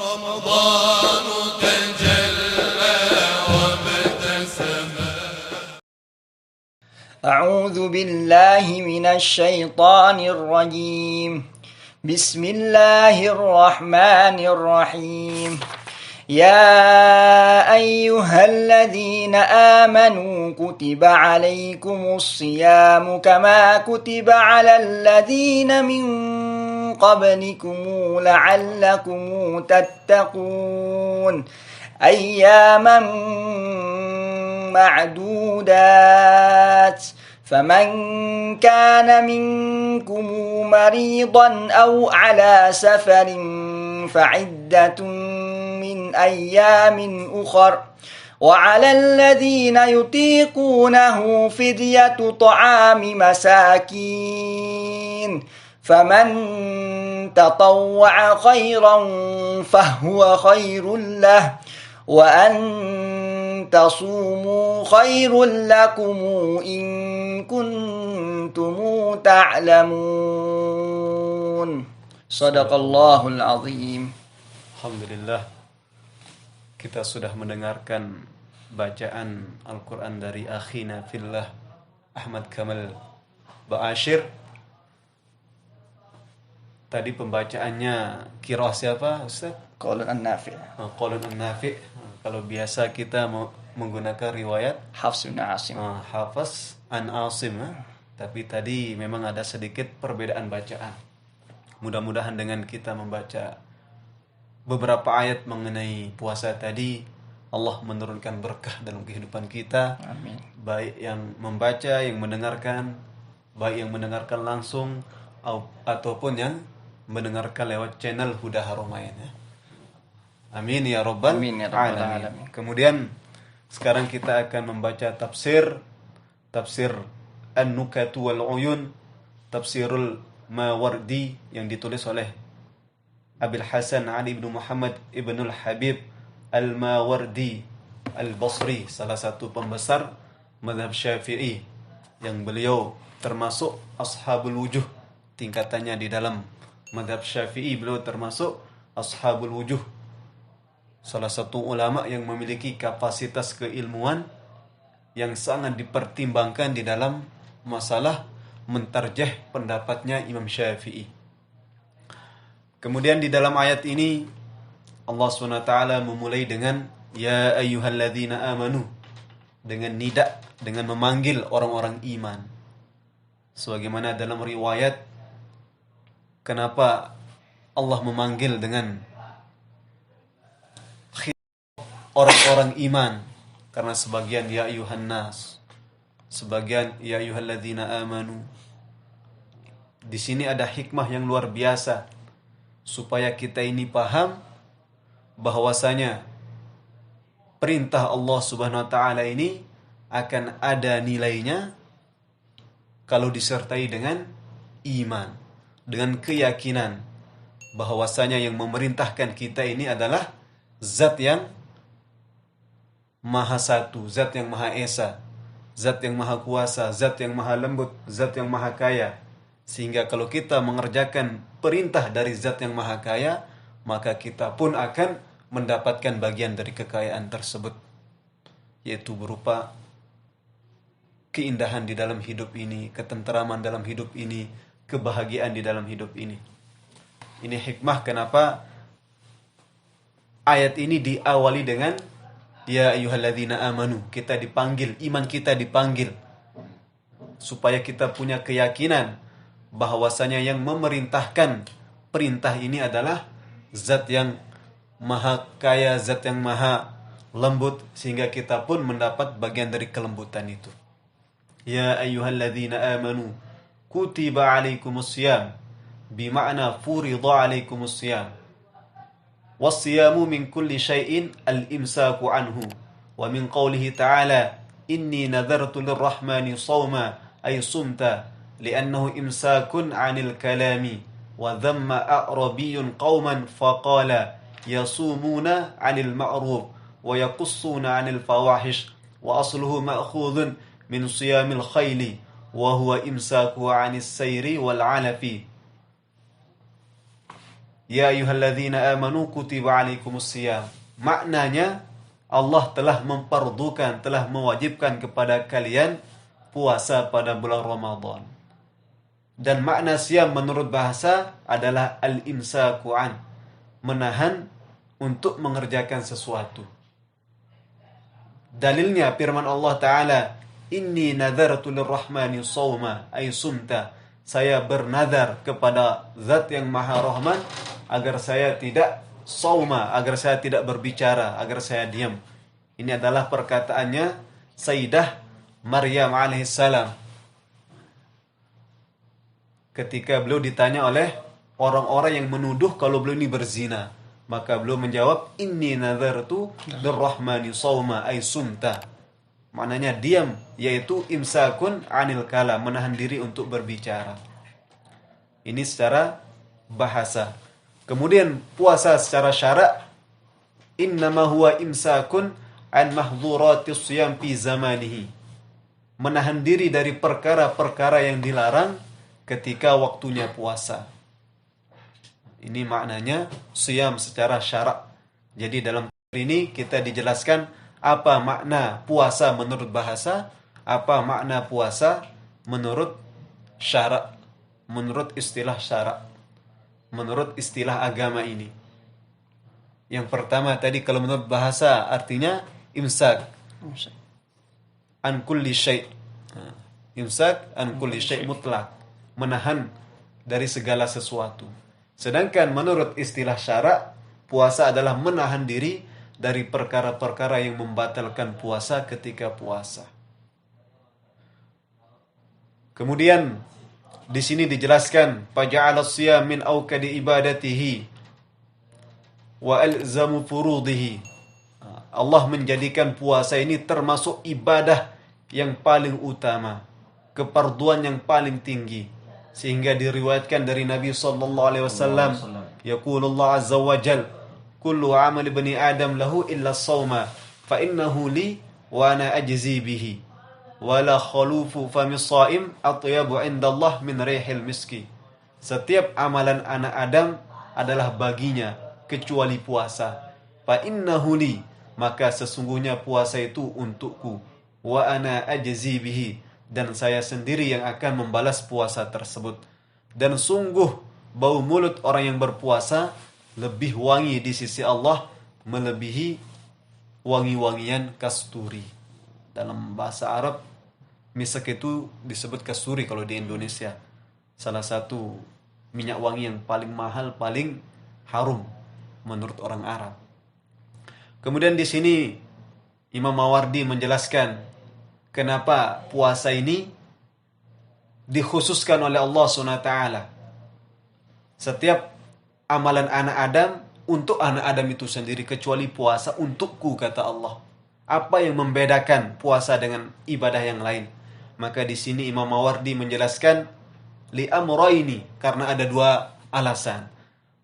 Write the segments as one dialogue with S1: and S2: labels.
S1: رمضان تجلى وابتسم.
S2: أعوذ بالله من الشيطان الرجيم. بسم الله الرحمن الرحيم. يا أيها الذين آمنوا كتب عليكم الصيام كما كتب على الذين من قبلكم لعلكم تتقون أياما معدودات فمن كان منكم مريضا أو على سفر فعدة من أيام أخر وعلى الذين يطيقونه فدية طعام مساكين فمن تطوع خيرا فهو خير له وأن تصوموا خير لكم إن كنتم تعلمون. صدق الله العظيم.
S3: Alhamdulillah, kita sudah mendengarkan bacaan Al-Quran dari akhina fillah Ahmad Kamal Ba'asyir. Tadi pembacaannya qiraah siapa, Ustaz?
S2: Qaulun an-Nafi'.
S3: Qaulun an-Nafi'. Kalau biasa kita menggunakan riwayat
S2: Hafs bin Asim.
S3: Hafs an Asim. Tapi tadi memang ada sedikit perbedaan bacaan. Mudah-mudahan dengan kita membaca beberapa ayat mengenai puasa tadi, Allah menurunkan berkah dalam kehidupan kita.
S2: Amin.
S3: Baik yang membaca, yang mendengarkan, baik yang mendengarkan langsung ataupun yang mendengarkan lewat channel Huda Haromain. Amin ya rabbal alamin. Kemudian sekarang kita akan membaca tafsir An-Nukatu wal Uyun, Tafsirul Mawardi yang ditulis oleh Abil Hasan Ali bin Muhammad ibnul Habib Al-Mawardi Al-Basri, salah satu pembesar mazhab Syafi'i yang beliau termasuk Ashabul Wujuh. Tingkatannya di dalam mazhab Syafi'i beliau termasuk Ashabul Wujuh. Salah satu ulama yang memiliki kapasitas keilmuan yang sangat dipertimbangkan di dalam masalah mentarjih pendapatnya Imam Syafi'i. Kemudian di dalam ayat ini Allah SWT memulai dengan Ya ayyuhalladzina amanu, dengan nida, dengan memanggil orang-orang iman. Sebagaimana dalam riwayat, kenapa Allah memanggil dengan orang-orang iman? Karena sebagian ya ayyuhan nas, sebagian ya ayyuhalladzina amanu. Di sini ada hikmah yang luar biasa supaya kita ini paham bahwasanya perintah Allah Subhanahu wa taala ini akan ada nilainya kalau disertai dengan iman, dengan keyakinan bahwasanya yang memerintahkan kita ini adalah zat yang Maha Satu, zat yang Maha Esa, zat yang Maha Kuasa, zat yang Maha Lembut, zat yang Maha Kaya. Sehingga kalau kita mengerjakan perintah dari zat yang Maha Kaya, maka kita pun akan mendapatkan bagian dari kekayaan tersebut, yaitu berupa keindahan di dalam hidup ini, ketenteraman dalam hidup ini, kebahagiaan di dalam hidup ini. Ini hikmah kenapa ayat ini diawali dengan Ya ayyuhalladzina amanu. Kita dipanggil, iman kita dipanggil, supaya kita punya keyakinan bahwasanya yang memerintahkan perintah ini adalah zat yang Maha Kaya, zat yang Maha Lembut, sehingga kita pun mendapat bagian dari kelembutan itu. Ya ayyuhalladzina amanu kutiba alaikumusiyam, bima'na furidha alaikumusiyam. Wasiyamu min kulli syai'in al-imsaku anhu. Wa min qawlihi ta'ala inni nadhartu lirrahmani sawma ay sumta li'annahu imsakun 'anil kalami. Wa dhamma a'rabiyyun qauman faqala yasumuna 'anil ma'ruf wa yaqussuna 'anil fawahish wa asluhu ma'khudhun min siyamil khayli wa huwa imsaku 'anis sayri wal 'alafi. Ya ayyuhalladzina amanu kutiba alaikumusiyam. Maknanya Allah telah memfardukan, telah mewajibkan kepada kalian puasa pada bulan Ramadan. Dan makna siyam menurut bahasa adalah al-imsaku an, menahan untuk mengerjakan sesuatu. Dalilnya firman Allah Ta'ala, Inni nadhartu lirrahmani sawma ay sumta. Saya bernadar kepada Zat yang Maha Rahman agar saya tidak sawma, agar saya tidak berbicara, agar saya diam. Ini adalah perkataannya Sayyidah Maryam alaihissalam ketika beliau ditanya oleh orang-orang yang menuduh kalau beliau ini berzina. Maka beliau menjawab, Inni nadhartu lirrahmani sawma ay sumta. Maknanya diam, yaitu imsakun anil kalam, menahan diri untuk berbicara. Ini secara bahasa. Kemudian puasa secara syarak, innama huwa imsakun an mahdhuratis siyam fi zamanihi. Menahan diri dari perkara-perkara yang dilarang ketika waktunya puasa. Ini maknanya siyam secara syarak. Jadi dalam ini kita dijelaskan apa makna puasa menurut bahasa, apa makna puasa menurut syarak, menurut istilah syarak, menurut istilah agama ini. Yang pertama tadi kalau menurut bahasa artinya imsak an kulli syai'. Imsak an kulli syai' mutlak, menahan dari segala sesuatu. Sedangkan menurut istilah syarak, puasa adalah menahan diri dari perkara-perkara yang membatalkan puasa ketika puasa. Kemudian di sini dijelaskan, faja'ala as-siyam min awkadi ibadatihi wa alzamu furudihi. Allah menjadikan puasa ini termasuk ibadah yang paling utama, keparduan yang paling tinggi, sehingga diriwayatkan dari Nabi sallallahu alaihi wasallam, yaqulullah azza wa jalla, kullu amal bani adam lahu illa as-sawma fa innahu li wa ana ajzi bihi wala khalufu fami shaim atyabu indallah min rihil miski. Setiap amalan anak Adam adalah baginya kecuali puasa. Fa innahu li, maka sesungguhnya puasa itu untukku, wa ana ajzi bihi, dan saya sendiri yang akan membalas puasa tersebut. Dan sungguh bau mulut orang yang berpuasa lebih wangi di sisi Allah melebihi wangi-wangian kasturi. Dalam bahasa Arab, misak itu disebut kasturi kalau di Indonesia. Salah satu minyak wangi yang paling mahal, paling harum menurut orang Arab. Kemudian di sini Imam Mawardi menjelaskan kenapa puasa ini dikhususkan oleh Allah SWT. Setiap amalan anak Adam untuk anak Adam itu sendiri, kecuali puasa untukku, kata Allah. Apa yang membedakan puasa dengan ibadah yang lain? Maka di sini Imam Mawardi menjelaskan li amrayni, karena ada dua alasan.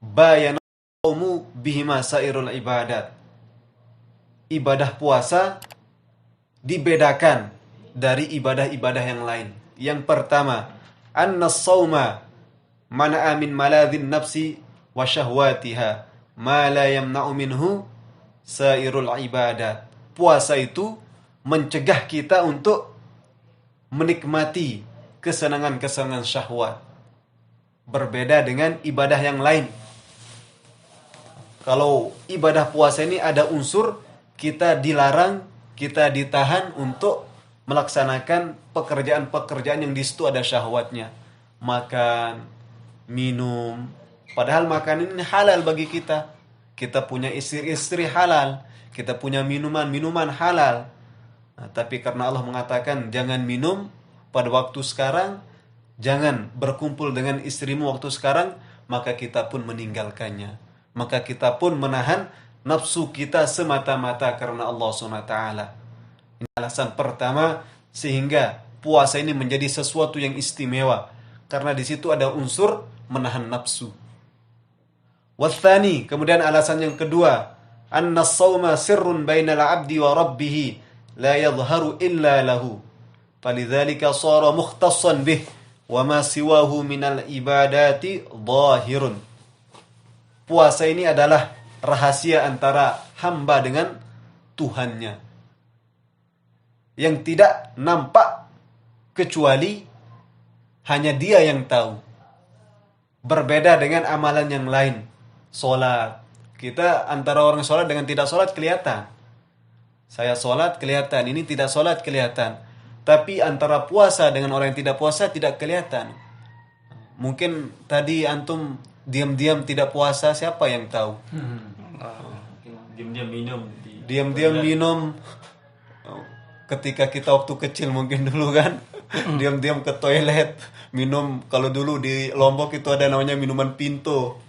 S3: Bayana qaumu bihima sairul ibadat. Ibadah puasa dibedakan dari ibadah-ibadah yang lain. Yang pertama, anna as-sawma mana'a min maladhin nafsi wa syahwatiha ma la yamna'u minhu sairul ibadat. Puasa itu mencegah kita untuk menikmati kesenangan-kesenangan syahwat. Berbeda dengan ibadah yang lain. Kalau ibadah puasa ini ada unsur kita dilarang, kita ditahan untuk melaksanakan pekerjaan-pekerjaan yang di situ ada syahwatnya. Makan, minum. Padahal makanan ini halal bagi kita. Kita punya istri-istri halal. Kita punya minuman-minuman halal. Nah, tapi karena Allah mengatakan jangan minum pada waktu sekarang, jangan berkumpul dengan istrimu waktu sekarang, maka kita pun meninggalkannya. Maka kita pun menahan nafsu kita semata-mata karena Allah SWT. Ini alasan pertama sehingga puasa ini menjadi sesuatu yang istimewa. Karena di situ ada unsur menahan nafsu. Wathani, kemudian alasan yang kedua, anna as-sawma sirrun bainal 'abdi wa rabbih la yadhharu illa lahu. Falidzalika shara mukhtassan bih wa ma siwahu minal ibadati dhahirun. puasa ini adalah rahasia antara hamba dengan Tuhannya, yang tidak nampak kecuali hanya Dia yang tahu. Berbeda dengan amalan yang lain. Sholat, kita antara orang sholat dengan tidak sholat kelihatan. Saya sholat kelihatan, ini tidak sholat kelihatan. Tapi antara puasa dengan orang yang tidak puasa tidak kelihatan. Mungkin tadi antum diam-diam tidak puasa, siapa yang tahu?
S1: Diam-diam minum.
S3: Diam-diam minum. Ketika kita waktu kecil mungkin dulu kan, diam-diam ke toilet minum. Kalau dulu di Lombok itu ada namanya minuman pinto.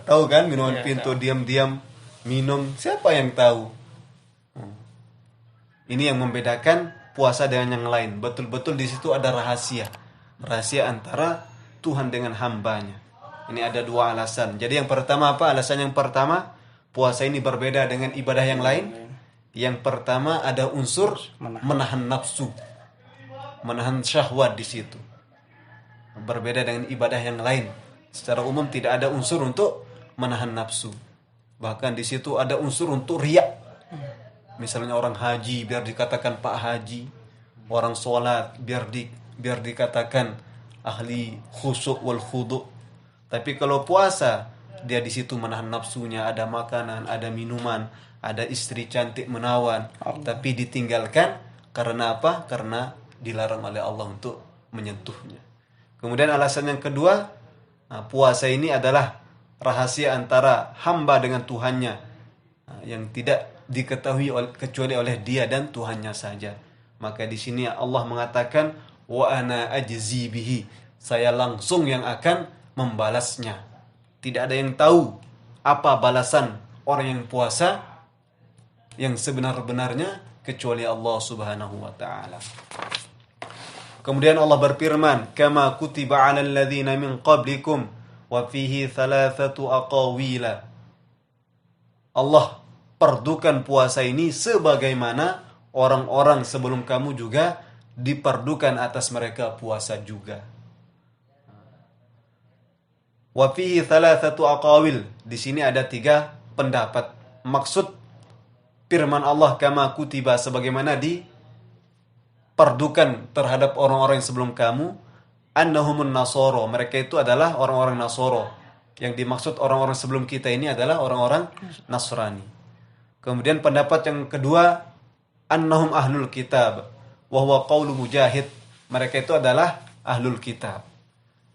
S3: Tahu kan minuman pinto, diam-diam minum. Siapa yang tahu? Ini yang membedakan puasa dengan yang lain. Betul-betul di situ ada rahasia. Rahasia antara Tuhan dengan hambanya. Ini ada dua alasan. Jadi yang pertama apa? Alasan yang pertama, puasa ini berbeda dengan ibadah yang lain. Yang pertama ada unsur menahan nafsu. Menahan syahwat di situ. Berbeda dengan ibadah yang lain. Secara umum tidak ada unsur untuk menahan nafsu. Bahkan di situ ada unsur untuk riya. Misalnya orang haji biar dikatakan Pak Haji, orang sholat biar dikatakan ahli khusyuk wal khudu'. Tapi kalau puasa, dia di situ menahan nafsunya, ada makanan, ada minuman, ada istri cantik menawan, tapi ditinggalkan karena apa? Karena dilarang oleh Allah untuk menyentuhnya. Kemudian alasan yang kedua, puasa ini adalah rahasia antara hamba dengan Tuhannya, yang tidak diketahui kecuali oleh Dia dan Tuhannya saja. Maka di sini Allah mengatakan wa ana ajzi bihi, saya langsung yang akan membalasnya. Tidak ada yang tahu apa balasan orang yang puasa yang sebenar-benarnya kecuali Allah Subhanahu wa taala. Kemudian Allah berfirman, kama kutiba 'alal ladzina min qablikum wa fihi thalathatu aqawila. Allah perdukan puasa ini sebagaimana orang-orang sebelum kamu juga diperdukan atas mereka puasa juga. Wa fihi thalathatu aqawil. Di sini ada 3 pendapat. Maksud firman Allah kama kutiba sebagaimana diperdukan terhadap orang-orang yang sebelum kamu, annahumun nasoro, mereka itu adalah orang-orang Nasoro. Yang dimaksud orang-orang sebelum kita ini adalah orang-orang Nasrani. Kemudian pendapat yang kedua, annahum ahlul kitab, wa huwa qaulu Mujahid, mereka itu adalah ahlul kitab.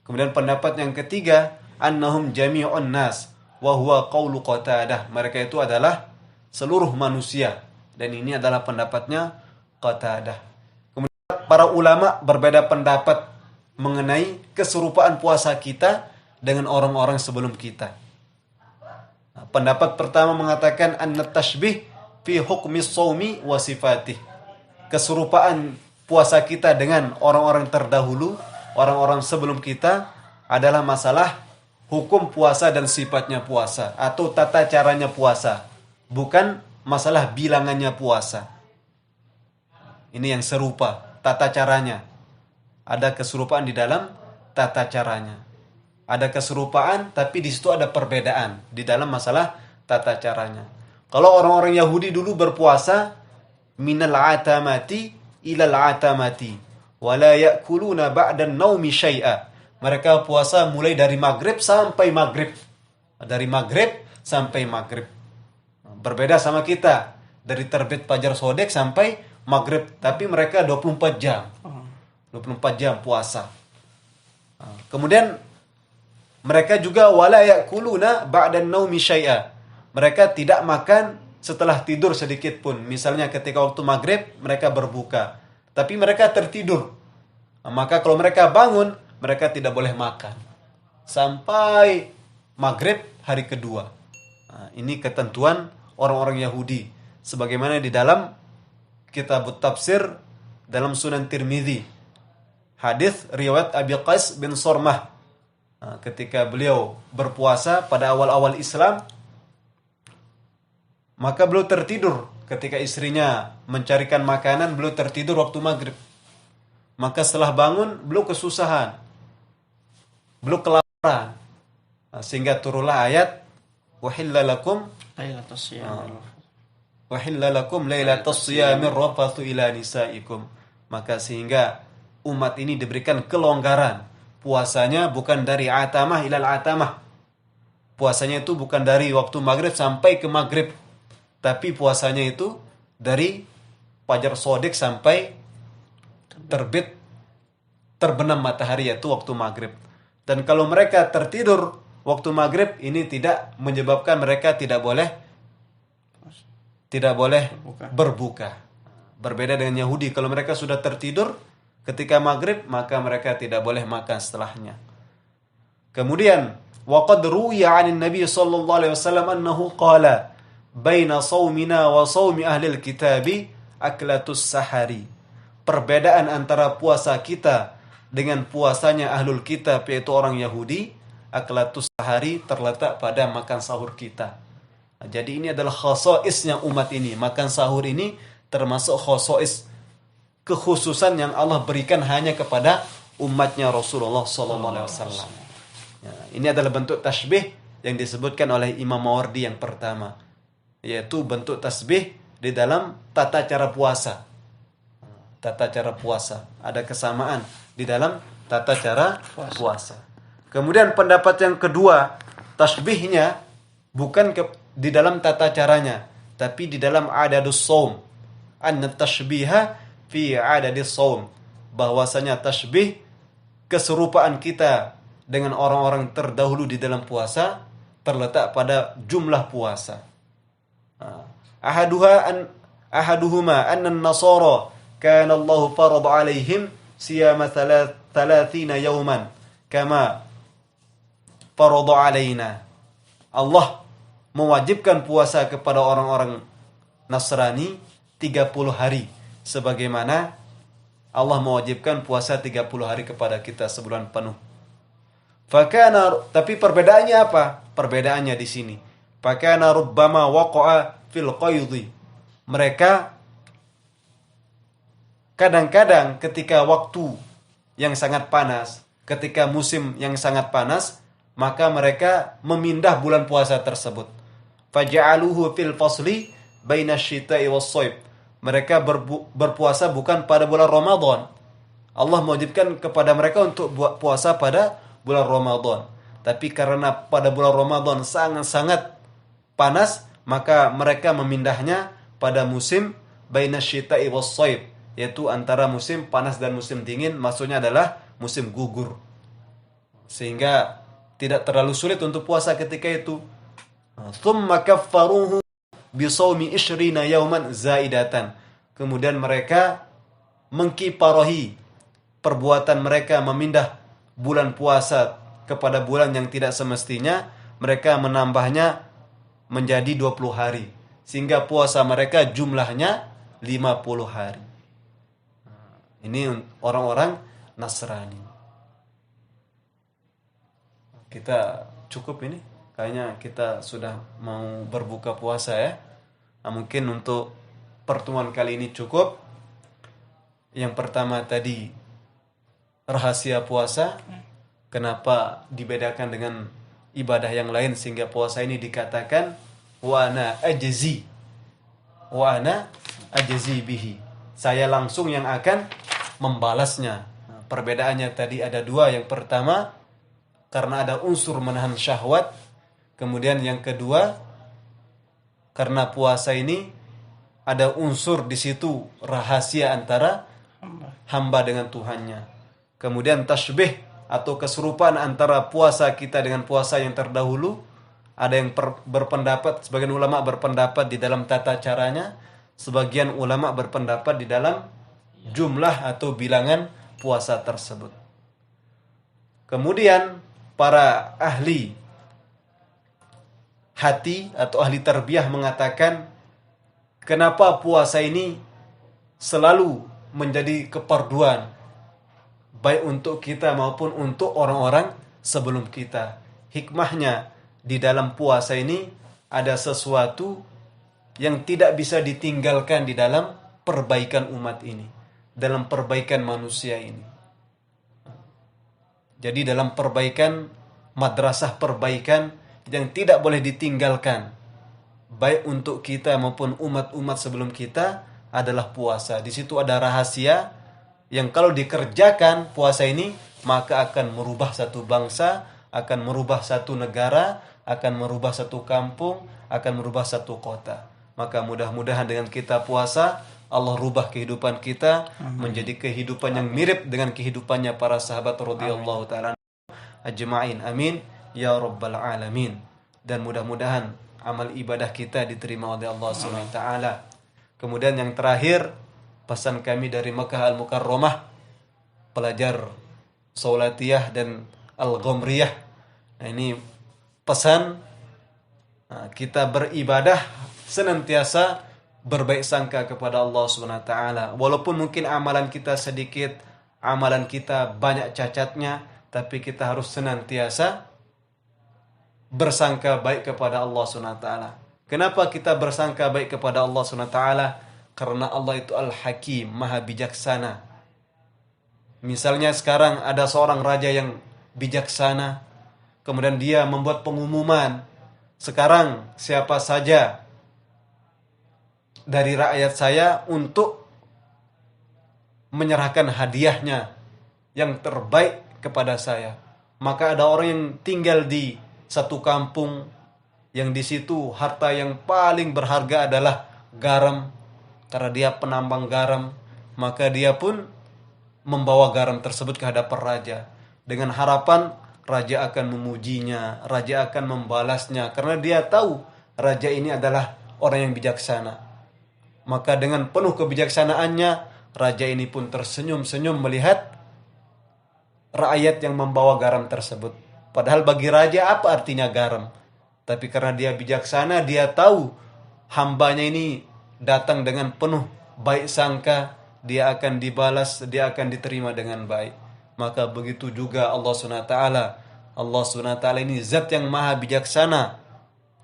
S3: Kemudian pendapat yang ketiga, annahum jami'un nas, wa huwa qaulu Qatadah, mereka itu adalah seluruh manusia, dan ini adalah pendapatnya Qatadah. Kemudian para ulama berbeda pendapat mengenai keserupaan puasa kita dengan orang-orang sebelum kita. Pendapat pertama mengatakan annat tashbih fi hukmi shaumi wa sifatih. Keserupaan puasa kita dengan orang-orang terdahulu, orang-orang sebelum kita adalah masalah hukum puasa dan sifatnya puasa atau tata caranya puasa, bukan masalah bilangannya puasa. Ini yang serupa tata caranya. Ada keserupaan di dalam tata caranya. Ada keserupaan, tapi di situ ada perbedaan di dalam masalah tata caranya. Kalau orang-orang Yahudi dulu berpuasa, minal atamati ilal atamati, wala ya'kuluna ba'dan naumi syai'a. Mereka puasa mulai dari maghrib sampai maghrib. Dari maghrib sampai maghrib. Berbeda sama kita, dari terbit fajar shodek sampai maghrib. Tapi mereka 24 jam. 24 jam puasa. Kemudian mereka juga wala ya'kuluna ba'dan naumi syai'a. Mereka tidak makan setelah tidur sedikit pun. Misalnya ketika waktu maghrib mereka berbuka, tapi mereka tertidur. Maka kalau mereka bangun, mereka tidak boleh makan sampai maghrib hari kedua. Ini ketentuan orang-orang Yahudi. Sebagaimana di dalam kitab tafsir dalam Sunan Tirmidzi, hadis riwayat Abi Qais bin Sormah. Ketika beliau berpuasa pada awal-awal Islam, maka beliau tertidur ketika istrinya mencarikan makanan, beliau tertidur waktu maghrib. Maka setelah bangun, beliau kesusahan, beliau kelaparan. Sehingga turunlah ayat wahilla lakum
S2: Lailatul Siyam.
S3: wahilla lakum lailatus siyamir rafathu ila nisaikum. Maka sehingga umat ini diberikan kelonggaran. Puasanya bukan dari atamah ilal atamah. Puasanya itu bukan dari waktu maghrib sampai ke maghrib. Tapi puasanya itu dari fajar shodiq sampai terbit terbenam matahari, yaitu waktu maghrib. Dan kalau mereka tertidur waktu maghrib, ini tidak menyebabkan mereka tidak boleh berbuka. Berbeda dengan Yahudi, kalau mereka sudah tertidur ketika maghrib, maka mereka tidak boleh makan setelahnya. Kemudian waqad ruwiya 'anil Nabi sallallahu alaihi wasallam annahu qala baina shaumina wa shaumi ahli al-kitabi aklatus sahari. Perbedaan antara puasa kita dengan puasanya ahlul kitab, yaitu orang Yahudi, aklatus sahari, terletak pada makan sahur kita. Jadi ini adalah khasa'isnya umat ini. Makan sahur ini termasuk khasa'is, kekhususan yang Allah berikan hanya kepada umatnya Rasulullah SAW. Ya, ini adalah bentuk tasbih yang disebutkan oleh Imam Mawardi yang pertama, yaitu bentuk tasbih di dalam tata cara puasa. Tata cara puasa, ada kesamaan di dalam tata cara puasa. Kemudian pendapat yang kedua, tasbihnya bukan di dalam tata caranya, tapi di dalam adadus shaum. Anna tashbiha fi adadis shaum. Bahwasanya tasbih, keserupaan kita dengan orang-orang terdahulu di dalam puasa terletak pada jumlah puasa. Ahaduhuma anna an-nasara kana Allah farada alaihim siyama 30 yawman kama farada alaina. Allah mewajibkan puasa kepada orang-orang Nasrani 30 hari, sebagaimana Allah mewajibkan puasa 30 hari kepada kita sebulan penuh. Tapi perbedaannya apa? Perbedaannya di sini. Fakana rubbama waqa'a fil qaydhi. Mereka kadang-kadang ketika waktu yang sangat panas, ketika musim yang sangat panas, maka mereka memindah bulan puasa tersebut. Faja'aluhu fil fasli baina syita'i was-shaib. Mereka berpuasa bukan pada bulan Ramadan. Allah mewajibkan kepada mereka untuk puasa pada bulan Ramadan. Tapi karena pada bulan Ramadan sangat-sangat panas, maka mereka memindahnya pada musim baina syita'i was-shaib, yaitu antara musim panas dan musim dingin, maksudnya adalah musim gugur. Sehingga tidak terlalu sulit untuk puasa ketika itu. Thumma kaffaruhu bisawmi 20 yawman zaidatan. Kemudian mereka mengkiparahi perbuatan mereka memindah bulan puasa kepada bulan yang tidak semestinya, mereka menambahnya menjadi 20 hari. Sehingga puasa mereka jumlahnya 50 hari. Ini orang-orang Nasrani. Kita cukup ini. Kayaknya kita sudah mau berbuka puasa ya. Nah, mungkin untuk pertemuan kali ini cukup. Yang pertama tadi rahasia puasa. Kenapa dibedakan dengan ibadah yang lain sehingga puasa ini dikatakan wa ana ajzi bihi. Saya langsung yang akan membalasnya. Nah, perbedaannya tadi ada dua. Yang pertama, karena ada unsur menahan syahwat. Kemudian yang kedua, karena puasa ini ada unsur di situ rahasia antara hamba dengan Tuhannya. Kemudian tasbih atau keserupaan antara puasa kita dengan puasa yang terdahulu. Ada yang berpendapat, sebagian ulama berpendapat di dalam tata caranya, sebagian ulama berpendapat di dalam jumlah atau bilangan puasa tersebut. Kemudian para ahli hati atau ahli tarbiyah mengatakan, kenapa puasa ini selalu menjadi keperduan baik untuk kita maupun untuk orang-orang sebelum kita. Hikmahnya di dalam puasa ini ada sesuatu yang tidak bisa ditinggalkan di dalam perbaikan umat ini, dalam perbaikan manusia ini. Jadi dalam perbaikan madrasah perbaikan yang tidak boleh ditinggalkan, baik untuk kita maupun umat-umat sebelum kita, adalah puasa. Di situ ada rahasia yang kalau dikerjakan puasa ini, maka akan merubah satu bangsa, akan merubah satu negara, akan merubah satu kampung, akan merubah satu kota. Maka mudah-mudahan dengan kita puasa, Allah rubah kehidupan kita menjadi kehidupan yang mirip dengan kehidupannya para sahabat radhiyallahu ta'ala ajma'in. Amin ya rabbal alamin. Dan mudah-mudahan amal ibadah kita diterima oleh Allah Subhanahu wa taala. Kemudian yang terakhir, pesan kami dari Makkah Al-Mukarramah, pelajar Saulatiyah dan Al-Ghamriyah. Nah, ini pesan kita beribadah senantiasa berbaik sangka kepada Allah Subhanahu wa taala. Walaupun mungkin amalan kita sedikit, amalan kita banyak cacatnya, tapi kita harus senantiasa bersangka baik kepada Allah Subhanahu wa taala. Kenapa kita bersangka baik kepada Allah Subhanahu wa taala? Karena Allah itu Al-Hakim, Maha bijaksana. Misalnya sekarang ada seorang raja yang bijaksana, kemudian dia membuat pengumuman, sekarang siapa saja dari rakyat saya untuk menyerahkan hadiahnya yang terbaik kepada saya. Maka ada orang yang tinggal di satu kampung yang di situ harta yang paling berharga adalah garam, karena dia penambang garam, maka dia pun membawa garam tersebut ke hadapan raja dengan harapan raja akan memujinya, raja akan membalasnya, karena dia tahu raja ini adalah orang yang bijaksana. Maka dengan penuh kebijaksanaannya, raja ini pun tersenyum-senyum melihat rakyat yang membawa garam tersebut. Padahal bagi raja apa artinya garam? Tapi karena dia bijaksana, dia tahu hambanya ini datang dengan penuh baik sangka, dia akan dibalas, dia akan diterima dengan baik. Maka begitu juga Allah SWT. Allah SWT ini zat yang maha bijaksana.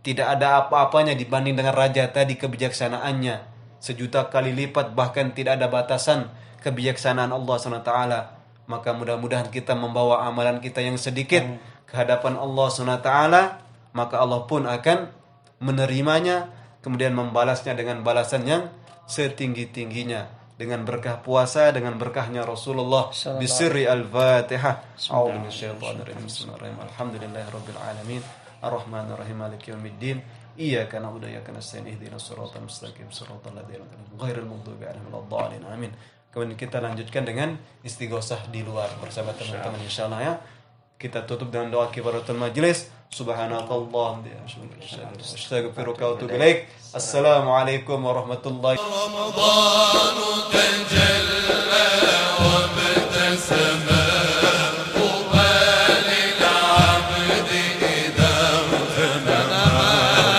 S3: Tidak ada apa-apanya dibanding dengan raja tadi kebijaksanaannya. 1.000.000 kali lipat, bahkan tidak ada batasan kebijaksanaan Allah SWT. Maka mudah-mudahan kita membawa amalan kita yang sedikit ke hadapan Allah SWT, maka Allah pun akan menerimanya, kemudian membalasnya dengan balasan yang setinggi-tingginya, dengan berkah puasa, dengan berkahnya Rasulullah. Bisirri al-Fatihah. A'udzu minasyaitonir rajim. Bismillahirrahmanirrahim. Alhamdulillahirabbil alamin. Arrahmanirrahim. Maliki yaumiddin. Iyyaka na'budu wa iyyaka nasta'in. Ihdinas siratal mustaqim. Siratal ladzina an'amta 'alaihim ghairil maghdubi 'alaihim waladdallin. Amin. Kemudian kita lanjutkan dengan istighosah di luar bersama teman-teman insyaallah ya. Kita tutup dengan doa kifaratul majlis. Subhanakallah astaghfiruka wa atubu ilaik. Assalamualaikum warahmatullahi
S1: رمضان تجلى وابتسم